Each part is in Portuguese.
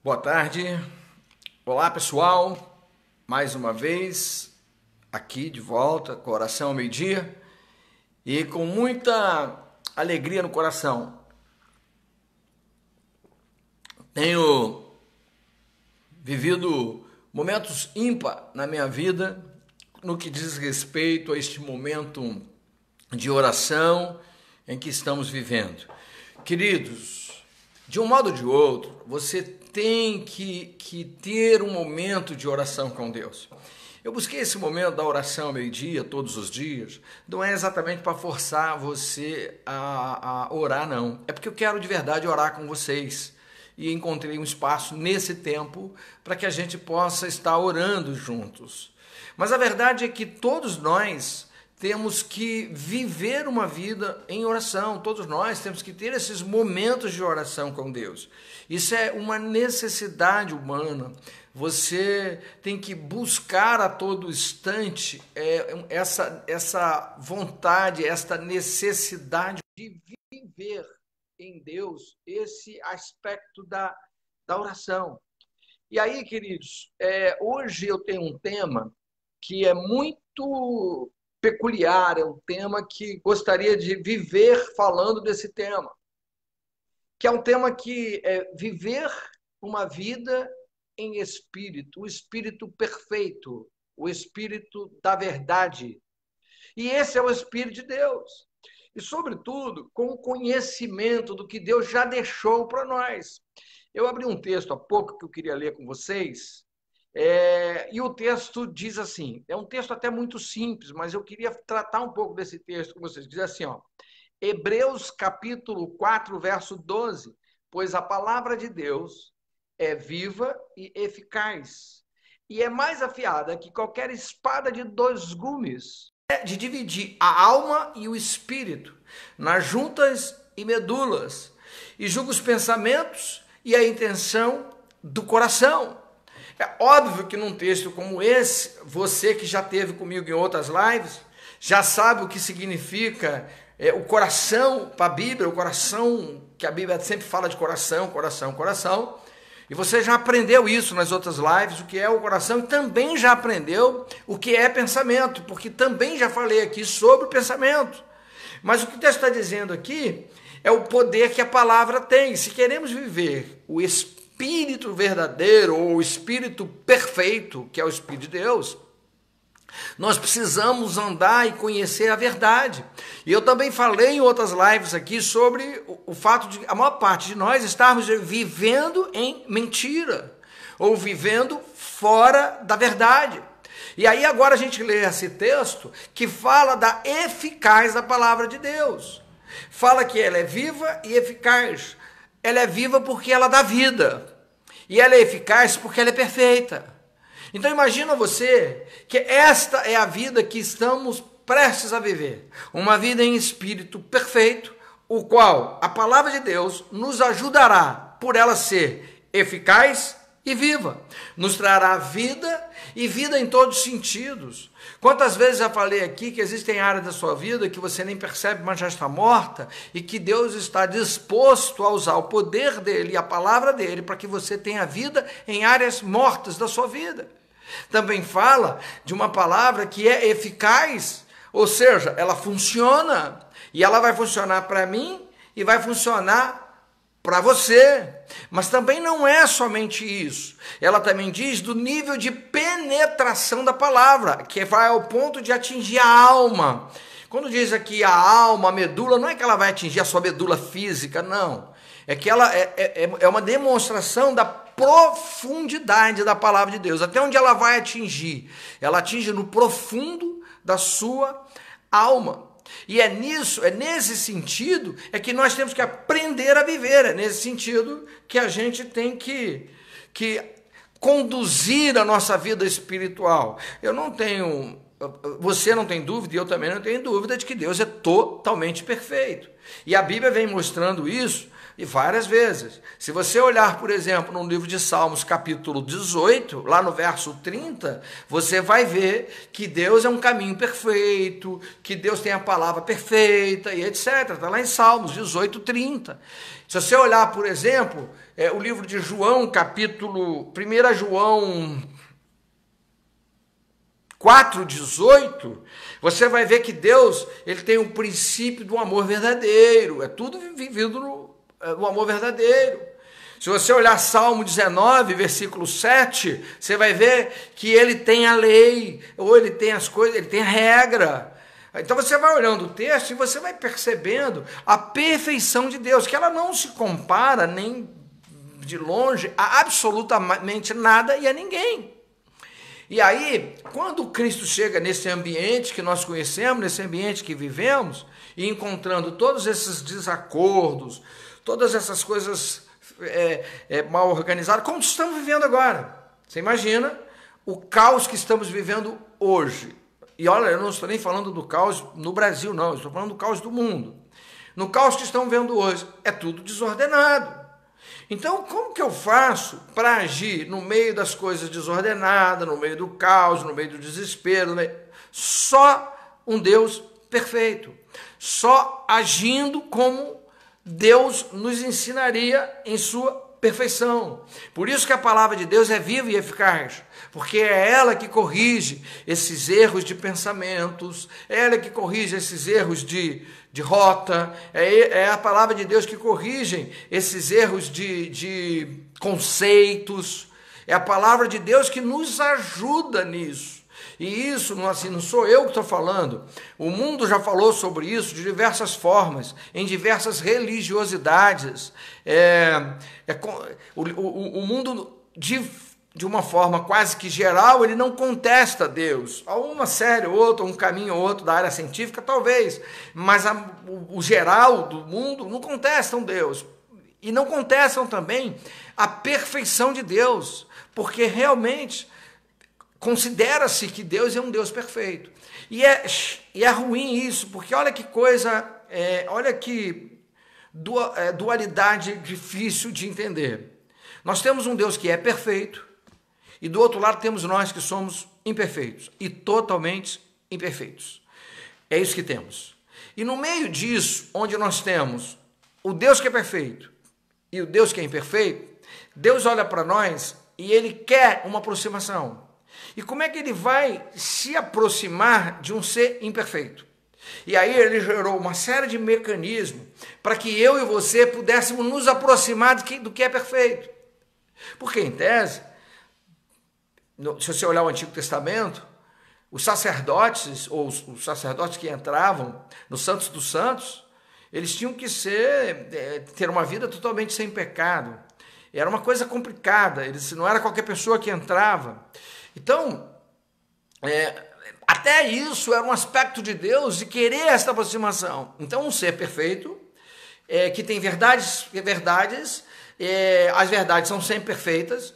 Boa tarde, olá pessoal, mais uma vez aqui de volta, Coração ao Meio-Dia e com muita alegria no coração. Tenho vivido momentos ímpar na minha vida no que diz respeito a este momento de oração em que estamos vivendo. Queridos, de um modo ou de outro, você tem que ter um momento de oração com Deus. Eu busquei esse momento da oração ao meio-dia, todos os dias, não é exatamente para forçar você a orar, não. É porque eu quero de verdade orar com vocês. E encontrei um espaço nesse tempo para que a gente possa estar orando juntos. Mas a verdade é que todos nós temos que viver uma vida em oração, todos nós temos que ter esses momentos de oração com Deus. Isso é uma necessidade humana. Você tem que buscar a todo instante essa vontade, essa necessidade de viver em Deus esse aspecto da oração. E aí, queridos, hoje eu tenho um tema que é muito peculiar, é um tema que gostaria de viver falando desse tema, que é um tema que é viver uma vida em espírito, o espírito perfeito, o espírito da verdade. E esse é o Espírito de Deus. E, sobretudo, com o conhecimento do que Deus já deixou para nós. Eu abri um texto há pouco que eu queria ler com vocês, e o texto diz assim, é um texto até muito simples, mas eu queria tratar um pouco desse texto com vocês. Diz assim, Hebreus capítulo 4, verso 12, pois a palavra de Deus é viva e eficaz, e é mais afiada que qualquer espada de dois gumes, de dividir a alma e o espírito, nas juntas e medulas, e julga os pensamentos e a intenção do coração. É óbvio que num texto como esse, você que já esteve comigo em outras lives, já sabe o que significa o coração para a Bíblia, o coração, que a Bíblia sempre fala de coração, coração, coração. E você já aprendeu isso nas outras lives, o que é o coração, e também já aprendeu o que é pensamento, porque também já falei aqui sobre o pensamento. Mas o que o texto está dizendo aqui é o poder que a palavra tem. Se queremos viver o Espírito verdadeiro, ou o Espírito perfeito, que é o Espírito de Deus, nós precisamos andar e conhecer a verdade. E eu também falei em outras lives aqui sobre o fato de a maior parte de nós estarmos vivendo em mentira, ou vivendo fora da verdade. E aí agora a gente lê esse texto que fala da eficácia da palavra de Deus. Fala que ela é viva e eficaz. Ela é viva porque ela dá vida. E ela é eficaz porque ela é perfeita. Então imagina você que esta é a vida que estamos prestes a viver. Uma vida em espírito perfeito, o qual a palavra de Deus nos ajudará por ela ser eficaz e viva. Nos trará vida e vida em todos os sentidos. Quantas vezes já falei aqui que existem áreas da sua vida que você nem percebe, mas já está morta, e que Deus está disposto a usar o poder dele e a palavra dele para que você tenha vida em áreas mortas da sua vida. Também fala de uma palavra que é eficaz, ou seja, ela funciona, e ela vai funcionar para mim e vai funcionar para você. Mas também não é somente isso. Ela também diz do nível de penetração da palavra, que vai ao ponto de atingir a alma. Quando diz aqui a alma, a medula, não é que ela vai atingir a sua medula física, não. É que ela é uma demonstração da profundidade da palavra de Deus. Até onde ela vai atingir? Ela atinge no profundo da sua alma. E é nesse sentido que nós temos que aprender a viver. É nesse sentido que a gente tem que conduzir a nossa vida espiritual. Eu não tenho você não tem dúvida, e eu também não tenho dúvida, de que Deus é totalmente perfeito. E a Bíblia vem mostrando isso e várias vezes. Se você olhar, por exemplo, no livro de Salmos, capítulo 18, lá no verso 30, você vai ver que Deus é um caminho perfeito, que Deus tem a palavra perfeita e etc. Está lá em Salmos 18, 30. Se você olhar, por exemplo, o livro de João, capítulo 1 João 4,18, você vai ver que Deus, ele tem o princípio do amor verdadeiro, é tudo vivido no amor verdadeiro. Se você olhar Salmo 19, versículo 7, você vai ver que ele tem a lei, ou ele tem as coisas, ele tem a regra. Então você vai olhando o texto e você vai percebendo a perfeição de Deus, que ela não se compara nem de longe a absolutamente nada e a ninguém. E aí, quando Cristo chega nesse ambiente que nós conhecemos, nesse ambiente que vivemos, e encontrando todos esses desacordos, todas essas coisas mal organizadas, como estamos vivendo agora. Você imagina o caos que estamos vivendo hoje. E olha, eu não estou nem falando do caos no Brasil, não, eu estou falando do caos do mundo. No caos que estamos vendo hoje, é tudo desordenado. Então, como que eu faço para agir no meio das coisas desordenadas, no meio do caos, no meio do desespero? Só um Deus perfeito. Só agindo como Deus nos ensinaria em sua perfeição. Por isso que a palavra de Deus é viva e eficaz, porque é ela que corrige esses erros de pensamentos, é ela que corrige esses erros de rota, é a palavra de Deus que corrige esses erros de conceitos, é a palavra de Deus que nos ajuda nisso. E isso não sou eu que estou falando, o mundo já falou sobre isso de diversas formas, em diversas religiosidades. O mundo, de uma forma quase que geral, ele não contesta Deus. Há uma série ou outra, um caminho ou outro da área científica, talvez, mas o geral do mundo não contestam Deus. E não contestam também a perfeição de Deus, porque realmente considera-se que Deus é um Deus perfeito. E é ruim isso, porque olha que coisa, olha que dualidade difícil de entender. Nós temos um Deus que é perfeito, e do outro lado temos nós que somos imperfeitos, e totalmente imperfeitos. É isso que temos. E no meio disso, onde nós temos o Deus que é perfeito e o Deus que é imperfeito, Deus olha para nós e ele quer uma aproximação. E como é que ele vai se aproximar de um ser imperfeito? E aí ele gerou uma série de mecanismos para que eu e você pudéssemos nos aproximar do que é perfeito. Porque, em tese, se você olhar o Antigo Testamento, os sacerdotes, ou os sacerdotes que entravam no Santos dos Santos, eles tinham que ter uma vida totalmente sem pecado. Era uma coisa complicada, não era qualquer pessoa que entrava. Então, até isso era um aspecto de Deus de querer esta aproximação. Então, um ser perfeito, que tem verdades, as verdades são sempre perfeitas,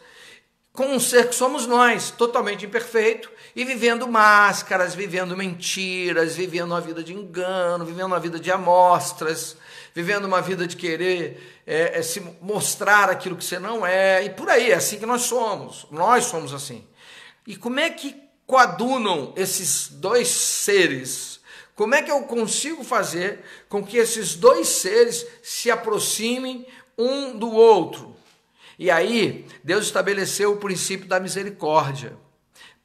com um ser que somos nós, totalmente imperfeito, e vivendo máscaras, vivendo mentiras, vivendo uma vida de engano, vivendo uma vida de amostras, vivendo uma vida de querer se mostrar aquilo que você não é, e por aí, é assim que nós somos assim. E como é que coadunam esses dois seres? Como é que eu consigo fazer com que esses dois seres se aproximem um do outro? E aí, Deus estabeleceu o princípio da misericórdia,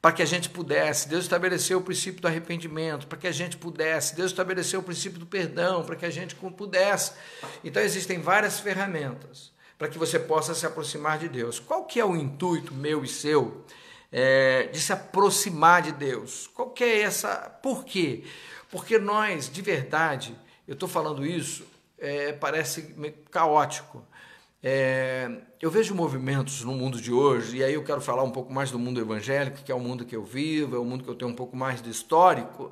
para que a gente pudesse. Deus estabeleceu o princípio do arrependimento, para que a gente pudesse. Deus estabeleceu o princípio do perdão, para que a gente pudesse. Então, existem várias ferramentas para que você possa se aproximar de Deus. Qual que é o intuito meu e seu de se aproximar de Deus? Qual que é essa? Por quê? Porque nós, de verdade, eu estou falando isso, parece meio caótico. Eu vejo movimentos no mundo de hoje, e aí eu quero falar um pouco mais do mundo evangélico, que é o mundo que eu vivo, é o mundo que eu tenho um pouco mais de histórico.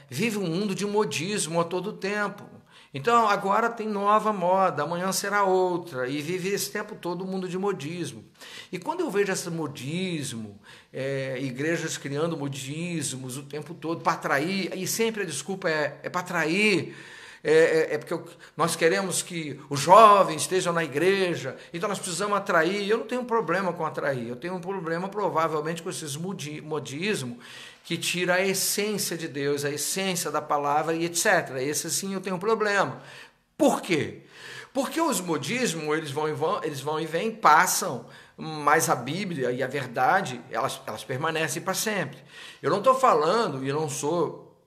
Vive um mundo de modismo a todo tempo. Então agora tem nova moda, amanhã será outra, e vive esse tempo todo o mundo de modismo. E quando eu vejo esse modismo, igrejas criando modismos o tempo todo para atrair, e sempre a desculpa é para atrair, porque nós queremos que os jovens estejam na igreja, então nós precisamos atrair. Eu não tenho problema com atrair, eu tenho um problema provavelmente com esses modismos que tira a essência de Deus, a essência da palavra e etc. Esse sim eu tenho um problema. Por quê? Porque os modismos, eles vão e vêm, passam, mas a Bíblia e a verdade, elas permanecem para sempre. Eu não estou falando, e eu não sou,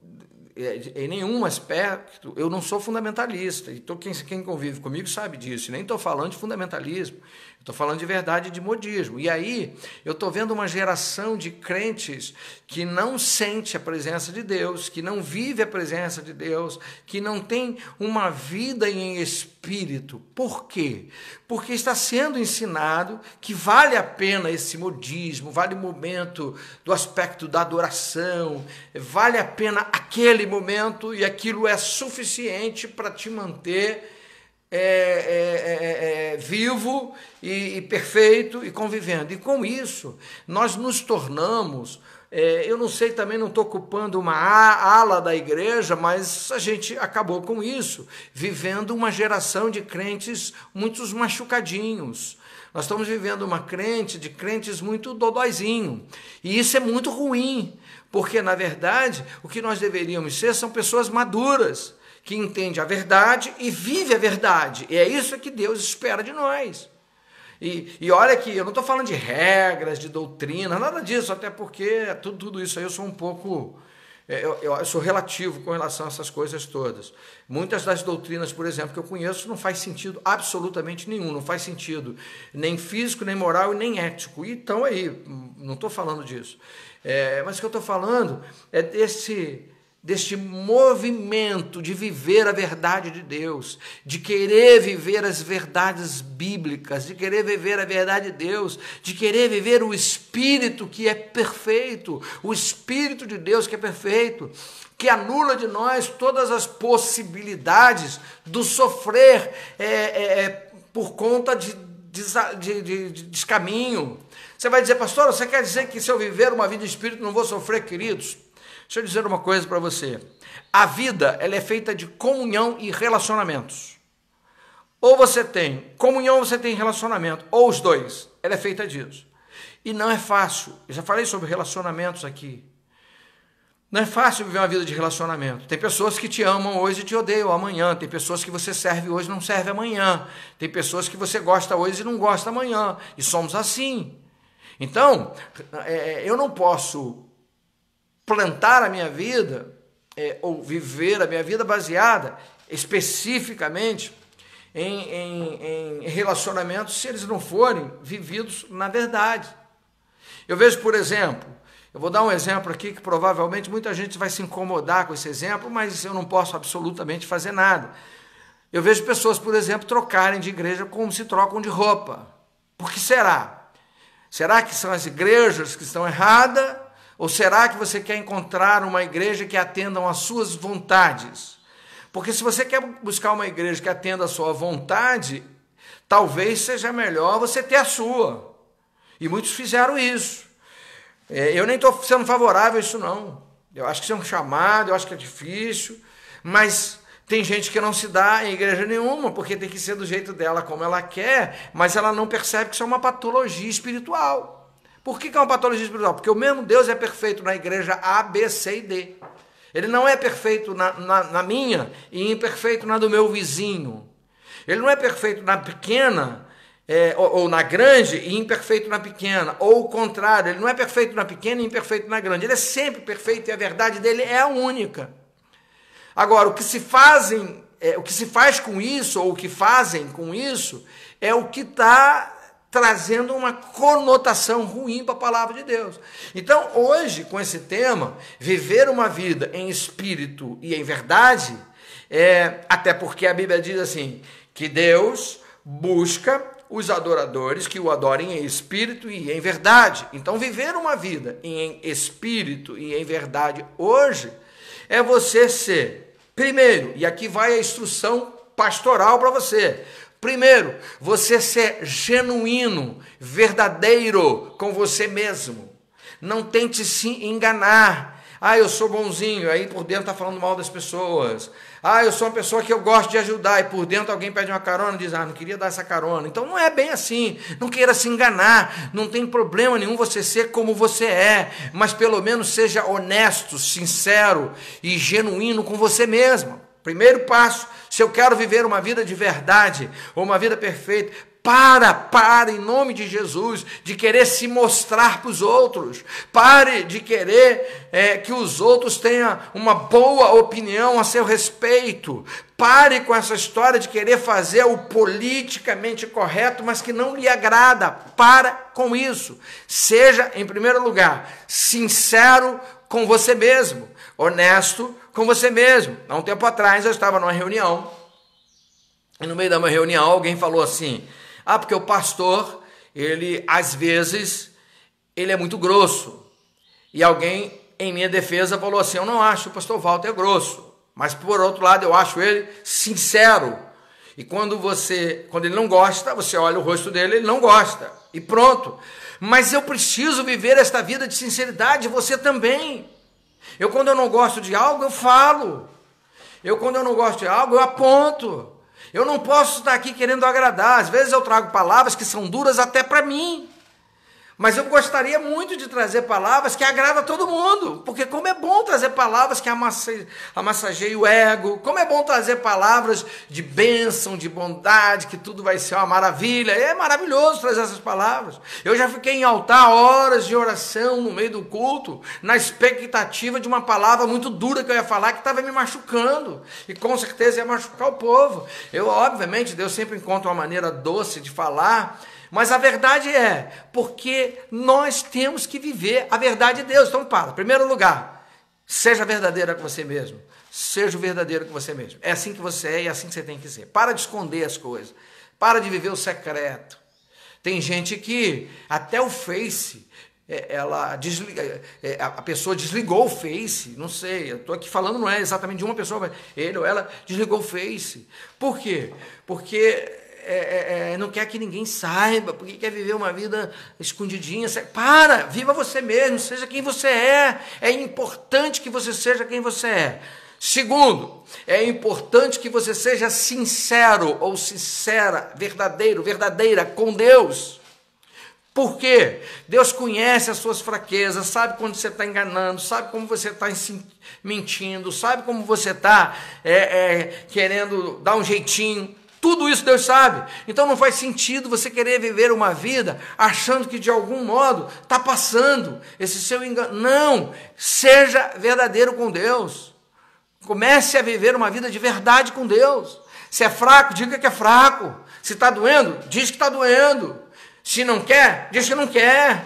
em nenhum aspecto, eu não sou fundamentalista. E quem convive comigo sabe disso. Nem estou falando de fundamentalismo. Estou falando de verdade e de modismo. E aí eu estou vendo uma geração de crentes que não sente a presença de Deus, que não vive a presença de Deus, que não tem uma vida em espírito. Por quê? Porque está sendo ensinado que vale a pena esse modismo, vale o momento do aspecto da adoração, vale a pena aquele momento e aquilo é suficiente para te manter vivo e perfeito e convivendo. E com isso, nós nos tornamos, eu não sei, também não estou ocupando uma ala da igreja, mas a gente acabou com isso, vivendo uma geração de crentes muitos machucadinhos. Nós estamos vivendo uma de crentes muito dodóizinho. E isso é muito ruim, porque, na verdade, o que nós deveríamos ser são pessoas maduras, que entende a verdade e vive a verdade. E é isso que Deus espera de nós. E olha que eu não estou falando de regras, de doutrina, nada disso, até porque tudo isso aí eu sou um pouco... Eu sou relativo com relação a essas coisas todas. Muitas das doutrinas, por exemplo, que eu conheço, não faz sentido absolutamente nenhum. Não faz sentido nem físico, nem moral e nem ético. E então aí, não estou falando disso. Mas o que eu estou falando é deste movimento de viver a verdade de Deus, de querer viver as verdades bíblicas, de querer viver a verdade de Deus, de querer viver o Espírito que é perfeito, o Espírito de Deus que é perfeito, que anula de nós todas as possibilidades do sofrer por conta de descaminho. Você vai dizer, pastor, você quer dizer que se eu viver uma vida de Espírito não vou sofrer, queridos? Deixa eu dizer uma coisa para você. A vida, ela é feita de comunhão e relacionamentos. Ou você tem comunhão ou você tem relacionamento, ou os dois. Ela é feita disso. E não é fácil. Eu já falei sobre relacionamentos aqui. Não é fácil viver uma vida de relacionamento. Tem pessoas que te amam hoje e te odeiam amanhã. Tem pessoas que você serve hoje e não serve amanhã. Tem pessoas que você gosta hoje e não gosta amanhã. E somos assim. Então, eu não posso plantar a minha vida, ou viver a minha vida baseada especificamente em relacionamentos, se eles não forem vividos na verdade. Eu vejo, por exemplo, eu vou dar um exemplo aqui que provavelmente muita gente vai se incomodar com esse exemplo, mas eu não posso absolutamente fazer nada. Eu vejo pessoas, por exemplo, trocarem de igreja como se trocam de roupa. Por que será? Será que são as igrejas que estão erradas? Ou será que você quer encontrar uma igreja que atenda às suas vontades? Porque se você quer buscar uma igreja que atenda à sua vontade, talvez seja melhor você ter a sua. E muitos fizeram isso. Eu nem estou sendo favorável a isso, não. Eu acho que isso é um chamado, eu acho que é difícil, mas tem gente que não se dá em igreja nenhuma, porque tem que ser do jeito dela, como ela quer, mas ela não percebe que isso é uma patologia espiritual. Por que é uma patologia espiritual? Porque o mesmo Deus é perfeito na igreja A, B, C e D. Ele não é perfeito na minha e imperfeito na do meu vizinho. Ele não é perfeito na pequena ou na grande e imperfeito na pequena. Ou o contrário, ele não é perfeito na pequena e imperfeito na grande. Ele é sempre perfeito e a verdade dele é a única. Agora, o que se faz com isso, ou o que fazem com isso, é o que está trazendo uma conotação ruim para a palavra de Deus. Então, hoje, com esse tema, viver uma vida em espírito e em verdade, até porque a Bíblia diz assim, que Deus busca os adoradores que o adorem em espírito e em verdade. Então, viver uma vida em espírito e em verdade hoje é você ser Primeiro, e aqui vai a instrução pastoral para você. Primeiro, você ser genuíno, verdadeiro com você mesmo. Não tente se enganar. Ah, eu sou bonzinho, aí por dentro está falando mal das pessoas. Ah, eu sou uma pessoa que eu gosto de ajudar, e por dentro alguém pede uma carona e diz, não queria dar essa carona. Então não é bem assim, não queira se enganar, não tem problema nenhum você ser como você é, mas pelo menos seja honesto, sincero e genuíno com você mesmo. Primeiro passo, se eu quero viver uma vida de verdade, ou uma vida perfeita, para, em nome de Jesus, de querer se mostrar para os outros. Pare de querer que os outros tenham uma boa opinião a seu respeito. Pare com essa história de querer fazer o politicamente correto, mas que não lhe agrada. Para com isso. Seja, em primeiro lugar, sincero com você mesmo, honesto com você mesmo. Há um tempo atrás eu estava numa reunião, e no meio da minha reunião alguém falou assim, porque o pastor, ele às vezes, ele é muito grosso. E alguém, em minha defesa, falou assim, eu não acho o pastor Walter grosso, mas por outro lado eu acho ele sincero. E quando ele não gosta, você olha o rosto dele, ele não gosta. E pronto. Mas eu preciso viver esta vida de sinceridade, você também. Quando eu não gosto de algo, eu falo. Quando eu não gosto de algo, eu aponto. Eu não posso estar aqui querendo agradar. Às vezes eu trago palavras que são duras até para mim. Mas eu gostaria muito de trazer palavras que agradam a todo mundo. Porque como é bom trazer palavras que amassageiem o ego. Como é bom trazer palavras de bênção, de bondade, que tudo vai ser uma maravilha. É maravilhoso trazer essas palavras. Eu já fiquei em altar horas de oração no meio do culto, na expectativa de uma palavra muito dura que eu ia falar, que estava me machucando. E com certeza ia machucar o povo. Obviamente, Deus sempre encontra uma maneira doce de falar. Mas a verdade porque nós temos que viver a verdade de Deus. Então, em primeiro lugar, seja verdadeira com você mesmo. Seja verdadeiro com você mesmo. É assim que você é e é assim que você tem que ser. Para de esconder as coisas. Para de viver o secreto. Tem gente que até o Face, a pessoa desligou o Face. Não sei, eu estou aqui falando, não é exatamente de uma pessoa, mas ele ou ela desligou o Face. Por quê? Porque não quer que ninguém saiba, porque quer viver uma vida escondidinha. Viva você mesmo, seja quem você é. É importante que você seja quem você é. Segundo, é importante que você seja sincero ou sincera, verdadeiro, verdadeira com Deus. Por quê? Deus conhece as suas fraquezas, sabe quando você está enganando, sabe como você está mentindo, sabe como você está querendo dar um jeitinho. Tudo isso Deus sabe. Então não faz sentido você querer viver uma vida achando que de algum modo está passando esse seu engano. Não, seja verdadeiro com Deus. Comece a viver uma vida de verdade com Deus. Se é fraco, diga que é fraco. Se está doendo, diz que está doendo. Se não quer, diz que não quer.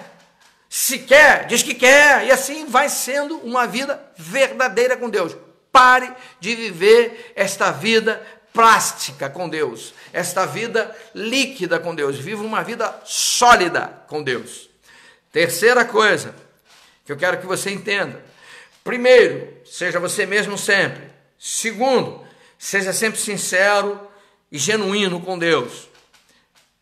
Se quer, diz que quer. E assim vai sendo uma vida verdadeira com Deus. Pare de viver esta vida plástica com Deus, esta vida líquida com Deus. Viva uma vida sólida com Deus. Terceira coisa que eu quero que você entenda. Primeiro, seja você mesmo sempre. Segundo, seja sempre sincero e genuíno com Deus.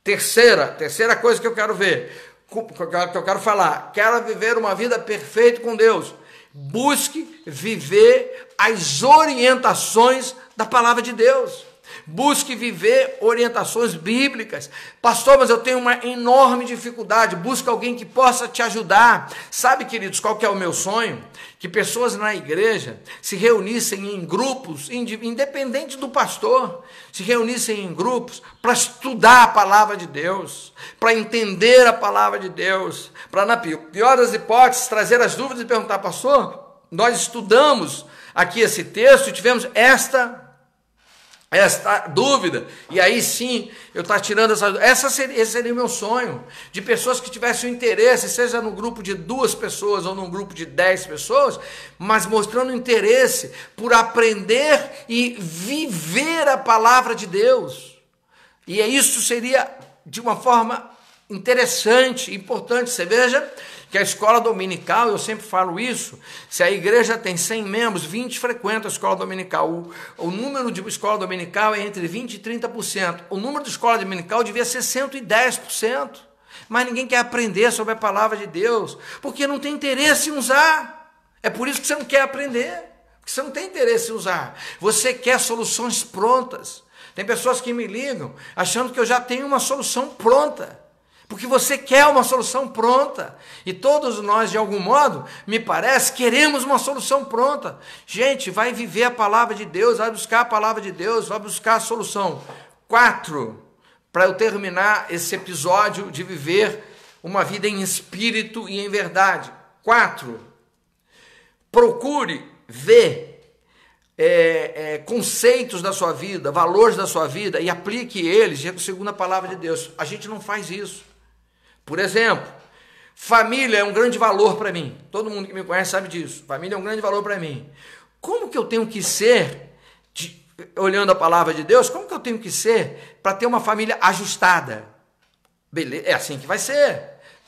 Terceira coisa que eu quero ver, que eu quero falar, quero viver uma vida perfeita com Deus. Busque viver as orientações da palavra de Deus. Busque viver orientações bíblicas. Pastor, mas eu tenho uma enorme dificuldade. Busque alguém que possa te ajudar. Sabe, queridos, qual que é o meu sonho? Que pessoas na igreja se reunissem em grupos, independente do pastor, se reunissem em grupos para estudar a palavra de Deus, para entender a palavra de Deus, para, na pior das hipóteses, trazer as dúvidas e perguntar, pastor, nós estudamos aqui esse texto e tivemos esta dúvida, e aí sim, eu estou tirando esse seria o meu sonho, de pessoas que tivessem o interesse, seja no grupo de 2 pessoas ou num grupo de 10 pessoas, mas mostrando interesse por aprender e viver a palavra de Deus. E isso seria de uma forma interessante, importante. Você veja que a escola dominical, eu sempre falo isso, se a igreja tem 100 membros, 20 frequentam a escola dominical. O número de escola dominical é entre 20% e 30%. O número de escola dominical devia ser 110%. Mas ninguém quer aprender sobre a palavra de Deus, porque não tem interesse em usar. É por isso que você não quer aprender, porque você não tem interesse em usar. Você quer soluções prontas. Tem pessoas que me ligam achando que eu já tenho uma solução pronta, porque você quer uma solução pronta. E todos nós, de algum modo, me parece, queremos uma solução pronta. Gente, vai viver a palavra de Deus, vai buscar a palavra de Deus, vai buscar a solução. 4, para eu terminar esse episódio de viver uma vida em espírito e em verdade. 4, procure ver conceitos da sua vida, valores da sua vida e aplique eles segundo a palavra de Deus. A gente não faz isso. Por exemplo, família é um grande valor para mim. Todo mundo que me conhece sabe disso. Família é um grande valor para mim. Como que eu tenho que ser, olhando a palavra de Deus, como que eu tenho que ser para ter uma família ajustada? Beleza, é assim que vai ser.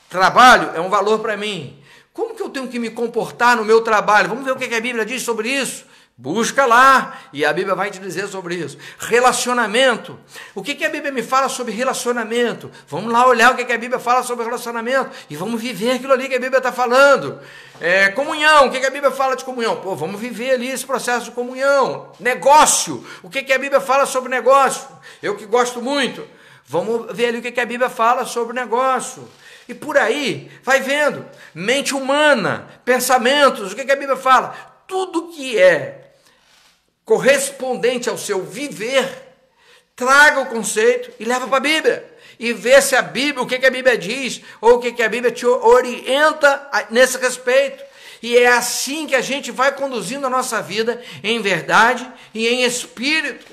Trabalho é um valor para mim. Como que eu tenho que me comportar no meu trabalho? Vamos ver o que a Bíblia diz sobre isso. Busca lá, e a Bíblia vai te dizer sobre isso. Relacionamento. O que a Bíblia me fala sobre relacionamento? Vamos lá olhar o que a Bíblia fala sobre relacionamento e vamos viver aquilo ali que a Bíblia está falando. Comunhão. O que a Bíblia fala de comunhão? Pô, vamos viver ali esse processo de comunhão. Negócio. O que a Bíblia fala sobre negócio? Eu que gosto muito. Vamos ver ali o que a Bíblia fala sobre negócio. E por aí, vai vendo. Mente humana, pensamentos. O que a Bíblia fala? Tudo que é correspondente ao seu viver, traga o conceito e leva para a Bíblia. E vê se a Bíblia, o que a Bíblia diz, ou o que a Bíblia te orienta nesse respeito. E é assim que a gente vai conduzindo a nossa vida em verdade e em espírito.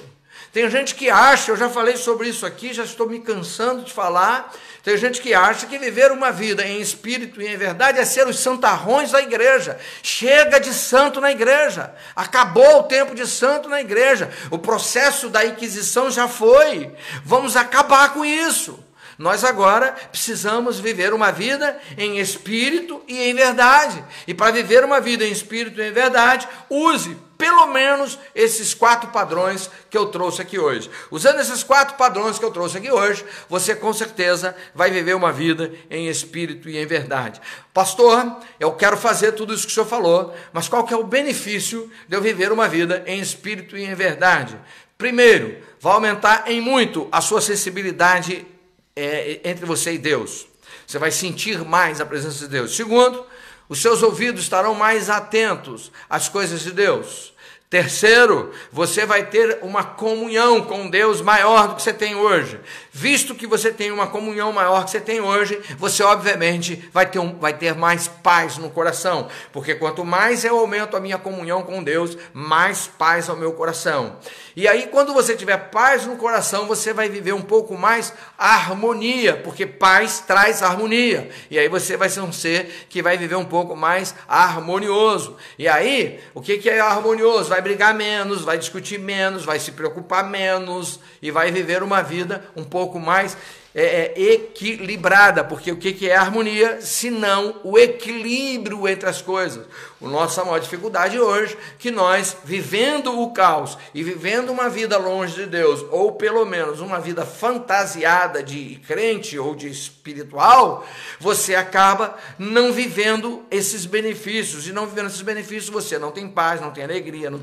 Tem gente que acha, eu já falei sobre isso aqui, já estou me cansando de falar, tem gente que acha que viver uma vida em espírito e em verdade é ser os santarrões da igreja. Chega de santo na igreja, acabou o tempo de santo na igreja, o processo da Inquisição já foi, vamos acabar com isso. Nós agora precisamos viver uma vida em espírito e em verdade. E para viver uma vida em espírito e em verdade, use pelo menos esses 4 padrões que eu trouxe aqui hoje. Usando esses 4 padrões que eu trouxe aqui hoje, você com certeza vai viver uma vida em espírito e em verdade. Pastor, eu quero fazer tudo isso que o senhor falou, mas qual que é o benefício de eu viver uma vida em espírito e em verdade? Primeiro, vai aumentar em muito a sua sensibilidade entre você e Deus. Você vai sentir mais a presença de Deus. Segundo, os seus ouvidos estarão mais atentos às coisas de Deus. Terceiro, você vai ter uma comunhão com Deus maior do que você tem hoje. Visto que você tem uma comunhão maior que você tem hoje, você obviamente vai ter mais paz no coração. Porque quanto mais eu aumento a minha comunhão com Deus, mais paz ao meu coração. E aí quando você tiver paz no coração, você vai viver um pouco mais harmonia, porque paz traz harmonia. E aí você vai ser um ser que vai viver um pouco mais harmonioso. E aí, o que é harmonioso? Vai brigar menos, vai discutir menos, vai se preocupar menos e vai viver uma vida um pouco mais equilibrada, porque o que é harmonia, senão o equilíbrio entre as coisas. A nossa maior dificuldade hoje, que nós, vivendo o caos e vivendo uma vida longe de Deus, ou pelo menos uma vida fantasiada de crente ou de espiritual, você acaba não vivendo esses benefícios, e não vivendo esses benefícios você não tem paz, não tem alegria, não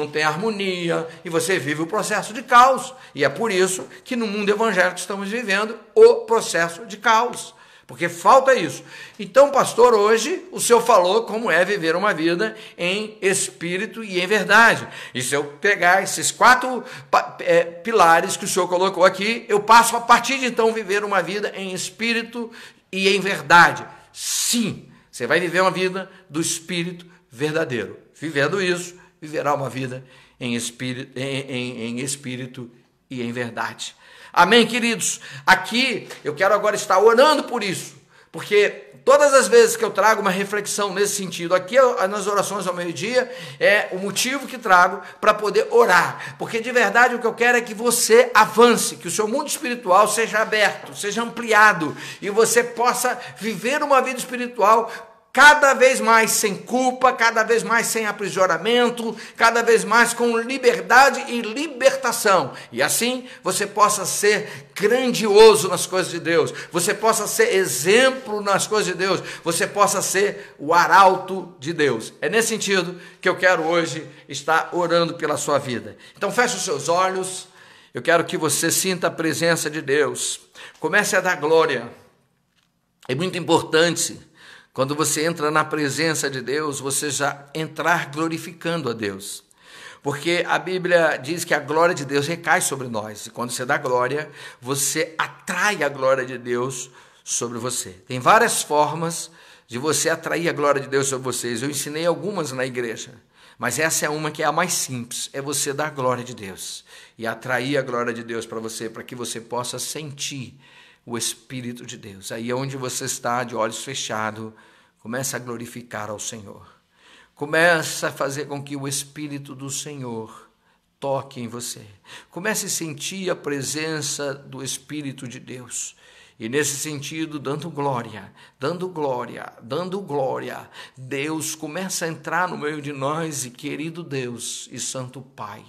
tem harmonia, e você vive o processo de caos, e é por isso que no mundo evangélico estamos vivendo o processo de caos, porque falta isso. Então, pastor, hoje o senhor falou como é viver uma vida em espírito e em verdade. E se eu pegar esses 4 pilares que o senhor colocou aqui, eu passo a partir de então viver uma vida em espírito e em verdade. Sim, você vai viver uma vida do espírito verdadeiro. Vivendo isso, viverá uma vida em espírito e em verdade. Amém, queridos? Aqui eu quero agora estar orando por isso, porque todas as vezes que eu trago uma reflexão nesse sentido, aqui nas orações ao meio-dia, é o motivo que trago para poder orar, porque de verdade o que eu quero é que você avance, que o seu mundo espiritual seja aberto, seja ampliado, e você possa viver uma vida espiritual cada vez mais sem culpa, cada vez mais sem aprisionamento, cada vez mais com liberdade e libertação. E assim você possa ser grandioso nas coisas de Deus, você possa ser exemplo nas coisas de Deus, você possa ser o arauto de Deus. É nesse sentido que eu quero hoje estar orando pela sua vida. Então feche os seus olhos, eu quero que você sinta a presença de Deus. Comece a dar glória. É muito importante, quando você entra na presença de Deus, você já entrar glorificando a Deus. Porque a Bíblia diz que a glória de Deus recai sobre nós. E quando você dá glória, você atrai a glória de Deus sobre você. Tem várias formas de você atrair a glória de Deus sobre vocês. Eu ensinei algumas na igreja. Mas essa é uma que é a mais simples. É você dar glória de Deus. E atrair a glória de Deus para você, para que você possa sentir o Espírito de Deus. Aí onde você está, de olhos fechados, começa a glorificar ao Senhor. Começa a fazer com que o Espírito do Senhor toque em você. Comece a sentir a presença do Espírito de Deus. E nesse sentido, dando glória, Deus começa a entrar no meio de nós, e querido Deus e Santo Pai,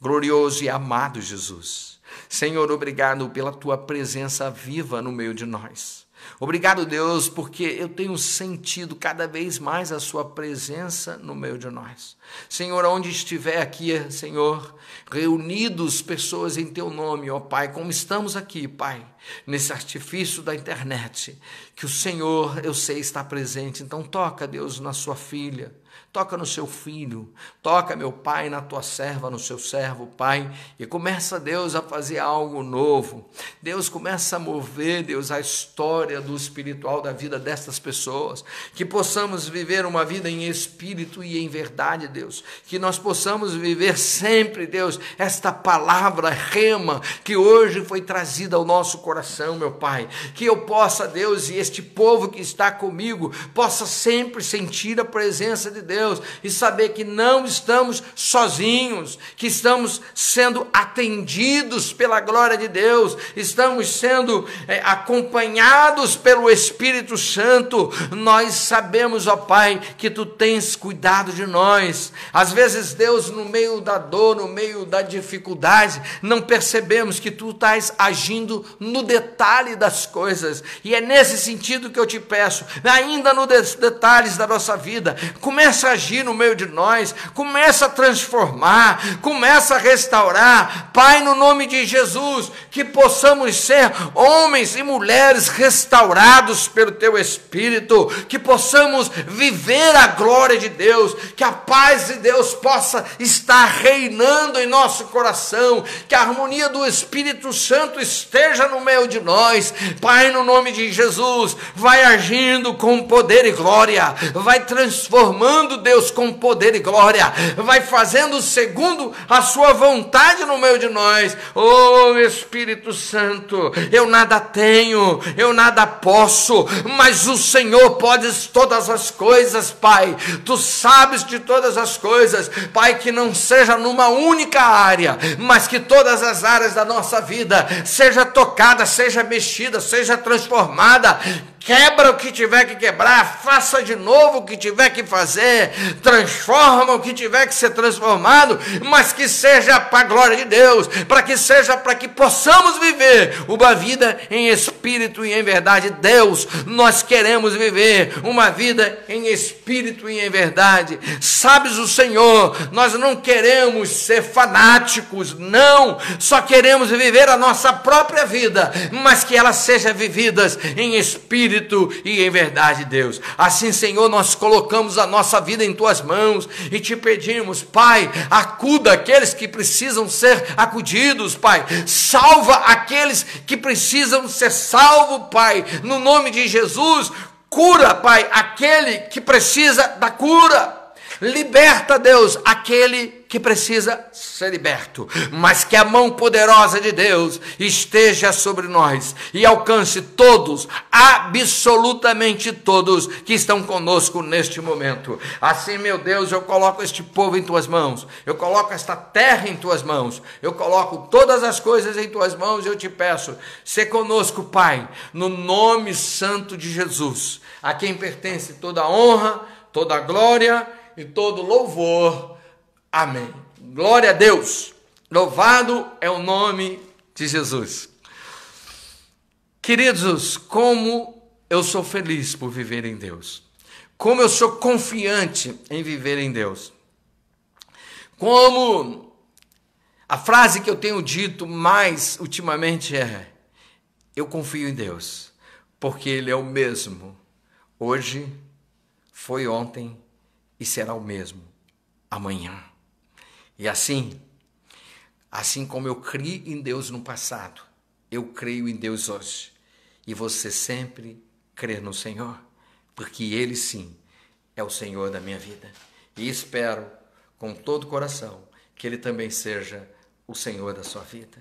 glorioso e amado Jesus, Senhor, obrigado pela tua presença viva no meio de nós. Obrigado, Deus, porque eu tenho sentido cada vez mais a sua presença no meio de nós. Senhor, onde estiver aqui, Senhor, reunidos pessoas em teu nome, ó Pai, como estamos aqui, Pai, nesse artifício da internet, que o Senhor, eu sei, está presente. Então toca, Deus, na sua filha, toca no seu filho, toca, meu Pai, na tua serva, no seu servo, Pai, e começa, Deus, a fazer algo novo. Deus, começa a mover, Deus, a história do espiritual da vida destas pessoas, que possamos viver uma vida em espírito e em verdade, Deus, que nós possamos viver sempre, Deus, esta palavra rema que hoje foi trazida ao nosso coração, meu Pai, que eu possa, Deus, e este povo que está comigo, possa sempre sentir a presença de Deus, e saber que não estamos sozinhos, que estamos sendo atendidos pela glória de Deus, estamos sendo acompanhados pelo Espírito Santo. Nós sabemos, ó Pai, que tu tens cuidado de nós. Às vezes, Deus, no meio da dor, no meio da dificuldade, não percebemos que tu estás agindo no detalhe das coisas, e é nesse sentido que eu te peço, ainda nos detalhes da nossa vida, começa a agir no meio de nós, começa a transformar, começa a restaurar, Pai, no nome de Jesus, que possamos ser homens e mulheres restaurados pelo teu Espírito, que possamos viver a glória de Deus, que a paz de Deus possa estar reinando em nosso coração, que a harmonia do Espírito Santo esteja no meio de nós, Pai, no nome de Jesus, vai agindo com poder e glória, vai transformando, Deus, com poder e glória, vai fazendo segundo a sua vontade no meio de nós. Oh, Espírito Santo, eu nada tenho, eu nada posso, mas o Senhor pode todas as coisas, Pai, tu sabes de todas as coisas, Pai, que não seja numa única área, mas que todas as áreas da nossa vida seja tocada, seja mexida, seja transformada. Quebra o que tiver que quebrar, faça de novo o que tiver que fazer, transforma o que tiver que ser transformado, mas que seja para a glória de Deus, para que possamos viver uma vida em espírito e em verdade. Deus, nós queremos viver uma vida em espírito e em verdade. Sabes o Senhor, nós não queremos ser fanáticos, não, só queremos viver a nossa própria vida, mas que ela seja vivida em espírito e em verdade, Deus. Assim, Senhor, nós colocamos a nossa vida em tuas mãos e te pedimos, Pai, acuda aqueles que precisam ser acudidos, Pai, salva aqueles que precisam ser salvos, Pai, no nome de Jesus. Cura, Pai, aquele que precisa da cura. Liberta, Deus, aquele que precisa ser liberto, mas que a mão poderosa de Deus esteja sobre nós e alcance todos, absolutamente todos que estão conosco neste momento. Assim, meu Deus, eu coloco este povo em tuas mãos, eu coloco esta terra em tuas mãos, eu coloco todas as coisas em tuas mãos e eu te peço, sê conosco, Pai, no nome santo de Jesus, a quem pertence toda a honra, toda a glória e todo louvor. Amém. Glória a Deus. Louvado é o nome de Jesus. Queridos, como eu sou feliz por viver em Deus. Como eu sou confiante em viver em Deus. Como a frase que eu tenho dito mais ultimamente é: eu confio em Deus, porque Ele é o mesmo. Hoje, foi ontem e será o mesmo amanhã. E assim como eu criei em Deus no passado, eu creio em Deus hoje. E você sempre crê no Senhor, porque Ele sim é o Senhor da minha vida. E espero com todo o coração que Ele também seja o Senhor da sua vida.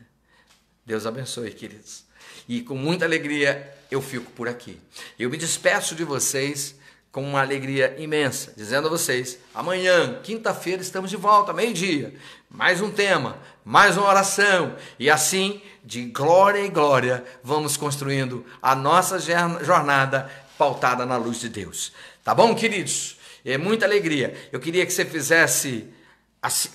Deus abençoe, queridos. E com muita alegria eu fico por aqui. Eu me despeço de vocês com uma alegria imensa, dizendo a vocês, amanhã, quinta-feira, estamos de volta, meio-dia, mais um tema, mais uma oração, e assim, de glória em glória, vamos construindo a nossa jornada pautada na luz de Deus. Tá bom, queridos? É muita alegria. Eu queria que você fizesse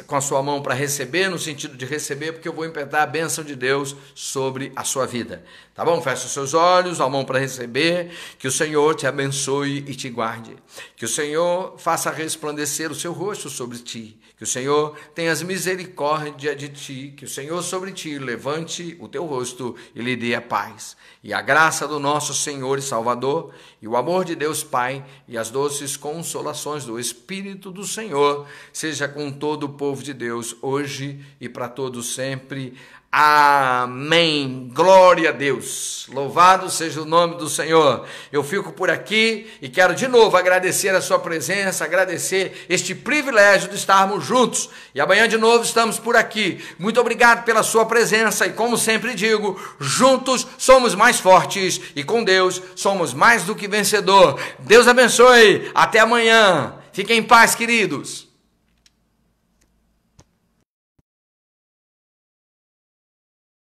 com a sua mão para receber, no sentido de receber, porque eu vou impetrar a bênção de Deus sobre a sua vida. Tá bom? Feche os seus olhos, a mão para receber, que o Senhor te abençoe e te guarde. Que o Senhor faça resplandecer o seu rosto sobre ti. Que o Senhor tenha misericórdia de ti. Que o Senhor sobre ti levante o teu rosto e lhe dê a paz. E a graça do nosso Senhor e Salvador, e o amor de Deus Pai, e as doces consolações do Espírito do Senhor, seja com todo o povo de Deus, hoje e para todos sempre. Amém. Glória a Deus. Louvado seja o nome do Senhor. Eu fico por aqui e quero de novo agradecer a sua presença, agradecer este privilégio de estarmos juntos. E amanhã de novo estamos por aqui. Muito obrigado pela sua presença e, como sempre digo, juntos somos mais fortes e com Deus somos mais do que vencedor. Deus abençoe. Até amanhã. Fiquem em paz, queridos.